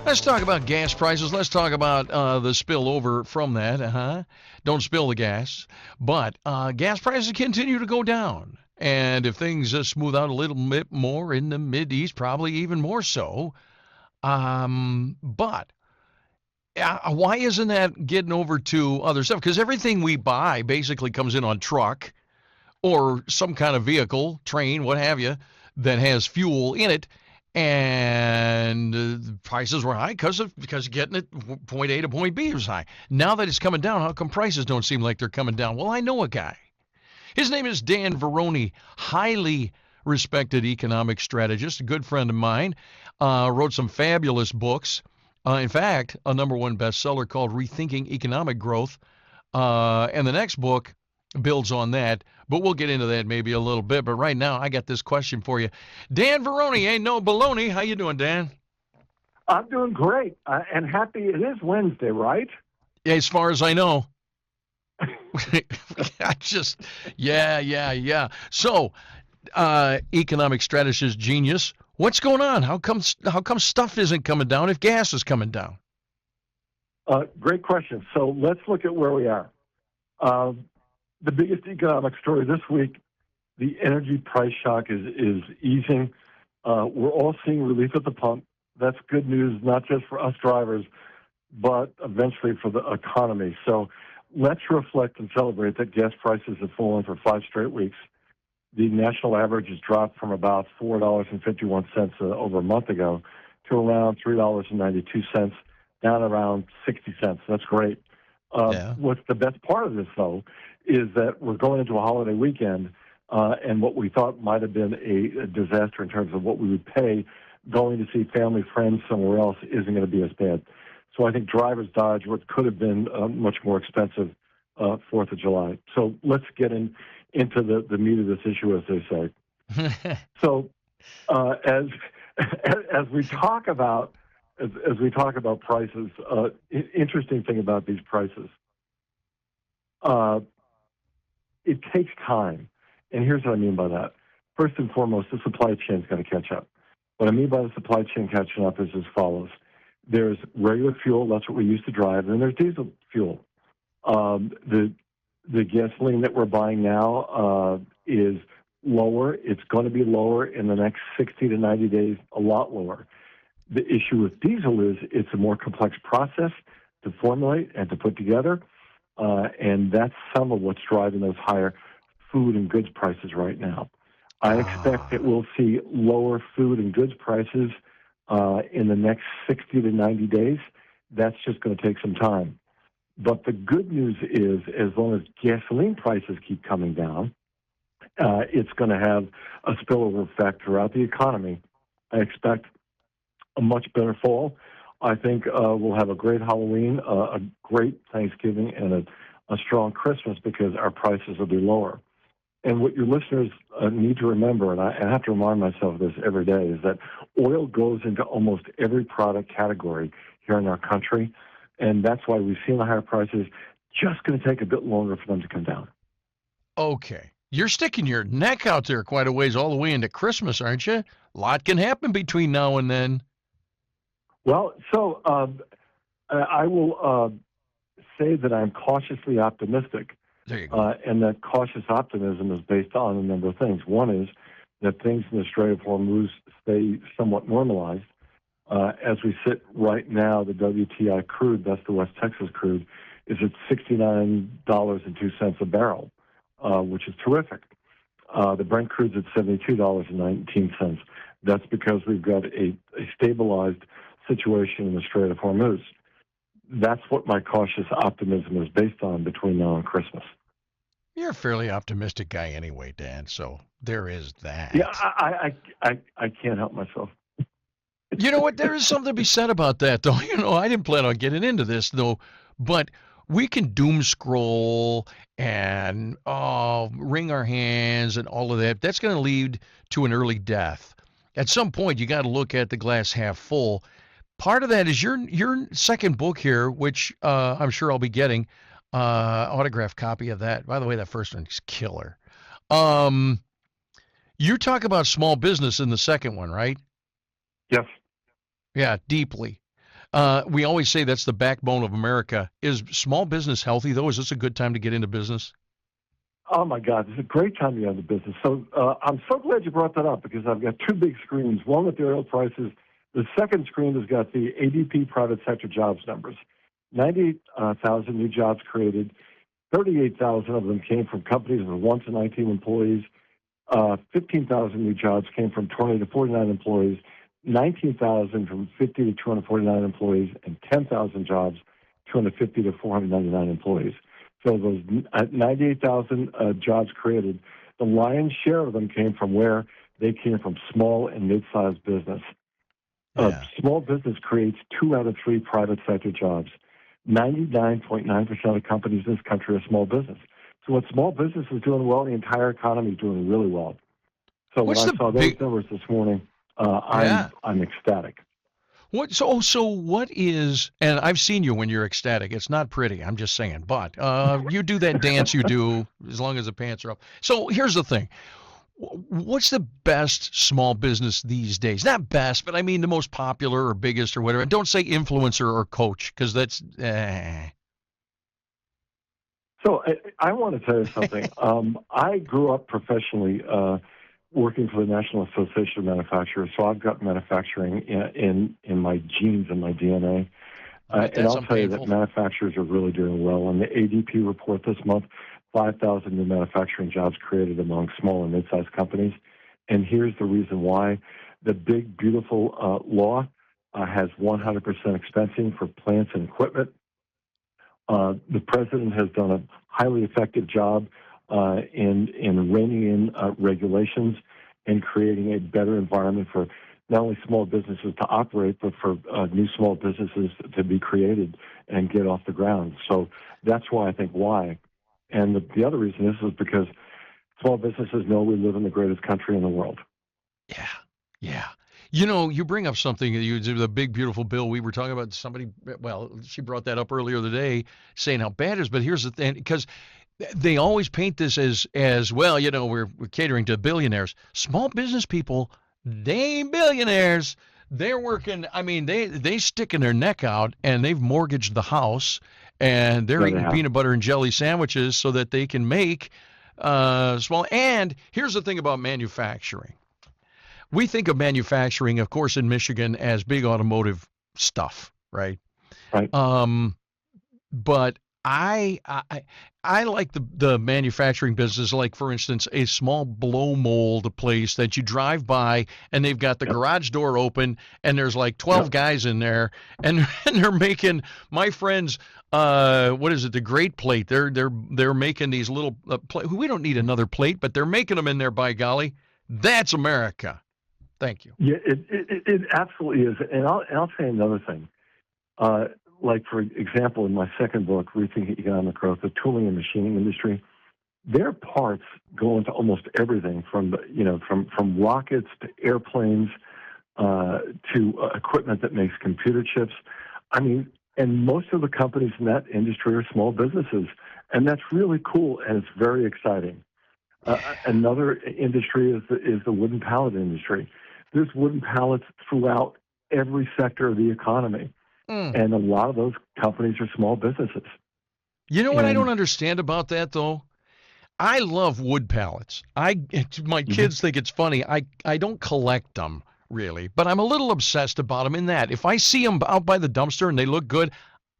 Let's talk about gas prices. Let's talk about the spillover from that. Don't spill the gas. But gas prices continue to go down. And if things smooth out a little bit more in the Mideast, probably even more so. But why isn't that getting over to other stuff? Because everything we buy basically comes in on truck or some kind of vehicle, train, what have you, that has fuel in it. And the prices were high because getting it point A to point B was high. Now that it's coming down, how come prices don't seem like they're coming down? Well, I know a guy. His name is Dan Varroney, highly respected economic strategist, a good friend of mine, wrote some fabulous books. In fact, a #1 bestseller called Rethinking Economic Growth. And the next book builds on that, but we'll get into that maybe a little bit. But right now, I got this question for you. Dan Varroney, ain't no baloney. How you doing, Dan? I'm doing great, and happy it is Wednesday, right? As far as I know. Yeah. So, economic strategist genius, what's going on? How come stuff isn't coming down if gas is coming down? Great question. So let's look at where we are. The biggest economic story this week, the energy price shock is easing. We're all seeing relief at the pump. That's good news, not just for us drivers, but eventually for the economy. So let's reflect and celebrate that gas prices have fallen for 5 straight weeks. The national average has dropped from about $4.51 over a month ago to around $3.92, down around 60 cents. That's great. What's the best part of this, though, is that we're going into a holiday weekend, and what we thought might have been a disaster in terms of what we would pay going to see family, friends somewhere else isn't going to be as bad. So I think drivers dodge what could have been a much more expensive 4th of July. So let's get into the meat of this issue, as they say. So as we talk about prices, interesting thing about these prices, it takes time. And here's what I mean by that. First and foremost, the supply chain's got to catch up. What I mean by the supply chain catching up is as follows. There's regular fuel, that's what we used to drive, and then there's diesel fuel. The gasoline that we're buying now is lower. It's going to be lower in the next 60 to 90 days, a lot lower. The issue with diesel is it's a more complex process to formulate and to put together, and that's some of what's driving those higher food and goods prices right now. I expect that we'll see lower food and goods prices in the next 60 to 90 days. That's just going to take some time. But the good news is, as long as gasoline prices keep coming down, it's going to have a spillover effect throughout the economy. I expect a much better fall. I think we'll have a great Halloween, a great Thanksgiving, and a strong Christmas because our prices will be lower. And what your listeners need to remember, and I have to remind myself of this every day, is that oil goes into almost every product category here in our country, and that's why we've seen the higher prices. Just going to take a bit longer for them to come down. Okay. You're sticking your neck out there quite a ways all the way into Christmas, aren't you? A lot can happen between now and then. Well, so I will say that I'm cautiously optimistic. There you go. And that cautious optimism is based on a number of things. One is that things in the Strait of Hormuz stay somewhat normalized. As we sit right now, the WTI crude, that's the West Texas crude, is at $69.02 a barrel, which is terrific. The Brent crude's at $72.19. That's because we've got a stabilized situation in the Strait of Hormuz. That's what my cautious optimism is based on between now and Christmas. You're a fairly optimistic guy anyway, Dan, so there is that. Yeah, I can't help myself. You know what? There is something to be said about that, though. I didn't plan on getting into this, though, but we can doom scroll and wring our hands and all of that. That's going to lead to an early death. At some point, you got to look at the glass half full. Part of that is your second book here, which I'm sure I'll be getting autographed copy of that. By the way, that first one is killer. You talk about small business in the second one, right? Yes. Yeah, deeply. We always say that's the backbone of America. Is small business healthy, though? Is this a good time to get into business? Oh, my God. It's a great time to get into business. So I'm so glad you brought that up because I've got two big screens, one with the oil prices. The second screen has got the ADP private sector jobs numbers. 98,000 new jobs created. 38,000 of them came from companies with 1 to 19 employees. 15,000 new jobs came from 20 to 49 employees. 19,000 from 50 to 249 employees, and 10,000 jobs, 250 to 499 employees. So those 98,000 jobs created, the lion's share of them came from where they came from small and mid-sized business. Yeah. Small business creates 2 out of 3 private sector jobs. 99.9% of companies in this country are small business. So when small business is doing well, the entire economy is doing really well. So when I saw those numbers this morning, I'm ecstatic. So what is, and I've seen you when you're ecstatic. It's not pretty, I'm just saying, but you do that dance you do as long as the pants are up. So here's the thing. What's the best small business these days? Not best, but I mean the most popular or biggest or whatever. Don't say influencer or coach because that's. So I want to tell you something. I grew up professionally working for the National Association of Manufacturers, so I've got manufacturing in my genes and my DNA. And I'll tell you that manufacturers are really doing well. On the ADP report this month, 5,000 new manufacturing jobs created among small and mid-sized companies. And here's the reason why. The big, beautiful law has 100% expensing for plants and equipment. The president has done a highly effective job in reining in regulations and creating a better environment for not only small businesses to operate, but for new small businesses to be created and get off the ground. So that's why I think why. And the other reason is because small businesses know we live in the greatest country in the world. Yeah, yeah. You know, you bring up something, the big, beautiful bill. We were talking about somebody, well, she brought that up earlier today, saying how bad it is. But here's the thing, because they always paint this as well, we're catering to billionaires. Small business people, they ain't billionaires. They're working, I mean, they sticking their neck out, and they've mortgaged the house, and they're eating peanut butter and jelly sandwiches so that they can make small. And here's the thing about manufacturing. We think of manufacturing, of course, in Michigan as big automotive stuff, right? Right. But I like the manufacturing business, like, for instance, a small blow mold place that you drive by and they've got the garage door open and there's like 12 guys in there and they're making, my friends, what is it, the Great Plate. They're making these little we don't need another plate, but they're making them in there, by golly. That's America. Thank you. Yeah, it absolutely is. And I'll say another thing. Like, for example, in my second book, Rethinking Economic Growth, the tooling and machining industry, their parts go into almost everything from rockets to airplanes to equipment that makes computer chips. I mean, and most of the companies in that industry are small businesses, and that's really cool, and it's very exciting. Another industry is the wooden pallet industry. There's wooden pallets throughout every sector of the economy. And a lot of those companies are small businesses. You know what I don't understand about that, though? I love wood pallets. My kids think it's funny. I don't collect them, really, but I'm a little obsessed about them in that if I see them out by the dumpster and they look good,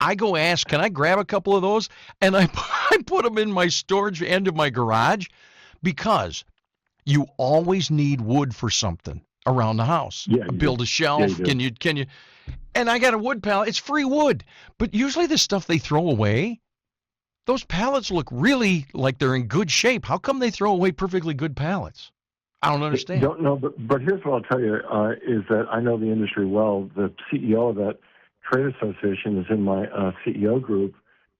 I go ask, can I grab a couple of those? And I put them in my storage end of my garage because you always need wood for something around the house. Yeah, build a shelf. Yeah, Can you? And I got a wood pallet. It's free wood. But usually the stuff they throw away, those pallets look really like they're in good shape. How come they throw away perfectly good pallets? I don't understand. Don't know, but here's what I'll tell you, is that I know the industry well. The CEO of that trade association is in my CEO group.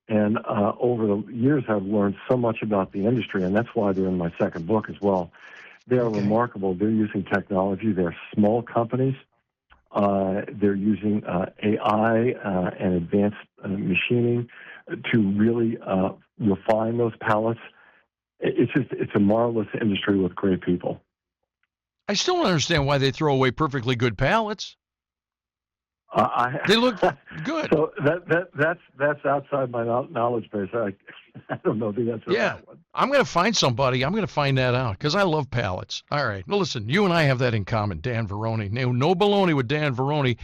And over the years, I've learned so much about the industry, and that's why they're in my second book as well. They are remarkable. They're using technology. They're small companies. They're using AI and advanced machining to really refine those pallets. It's a marvelous industry with great people. I still don't understand why they throw away perfectly good pallets. They look good. So that's outside my knowledge base. I don't know the answer to that one. I'm going to find somebody. I'm going to find that out because I love pallets. All right. Now, listen, you and I have that in common, Dan Varroney. No baloney with Dan Varroney.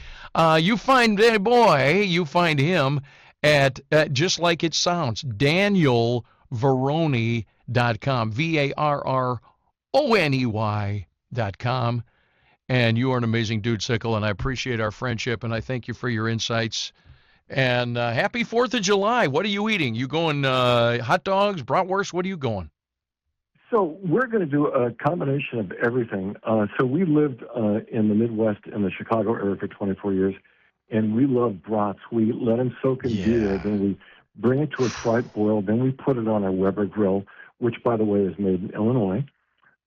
You find that boy, you find him at just like it sounds, DanielVarroney.com, VARRONEY.com. And you are an amazing dude, Sickle, and I appreciate our friendship, and I thank you for your insights. And happy 4th of July. What are you eating? You going hot dogs, bratwurst? What are you going? So we're going to do a combination of everything. So we lived in the Midwest in the Chicago area for 24 years, and we love brats. We let them soak in beer, then we bring it to a slight boil, then we put it on our Weber grill, which, by the way, is made in Illinois.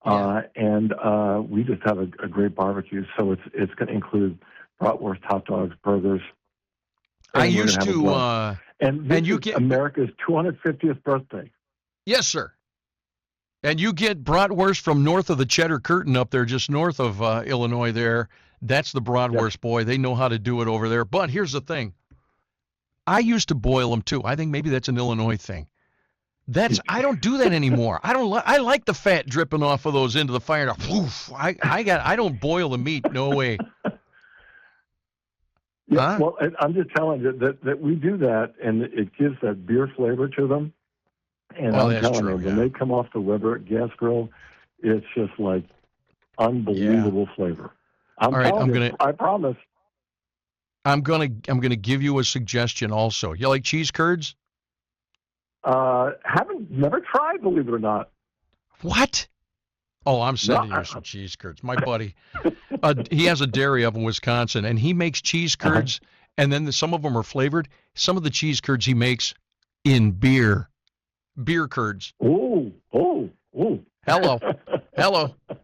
And we just have a great barbecue. So it's going to include bratwurst, hot dogs, burgers. I used to, and you get America's 250th birthday. Yes, sir. And you get bratwurst from north of the Cheddar Curtain up there, just north of Illinois there. That's the bratwurst, boy. They know how to do it over there. But here's the thing. I used to boil them, too. I think maybe that's an Illinois thing. I don't do that anymore. I like the fat dripping off of those into the fire. I don't boil the meat. No way. Yeah, well, I'm just telling you that we do that, and it gives that beer flavor to them. And I'm telling you, when they come off the Weber gas grill, it's just like unbelievable flavor. I promise. I'm gonna give you a suggestion also. You like cheese curds? Never tried, believe it or not. What? Oh, I'm sending you some cheese curds. My buddy, he has a dairy up in Wisconsin, and he makes cheese curds, and then some of them are flavored. Some of the cheese curds he makes in beer curds. Oh. Hello.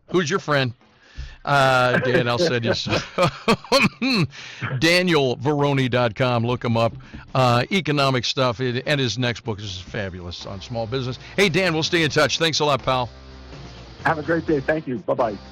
Who's your friend? Dan, I'll send you some. DanielVarroney.com. Look him up. Economic stuff. And his next book is fabulous on small business. Hey, Dan, we'll stay in touch. Thanks a lot, pal. Have a great day. Thank you. Bye-bye.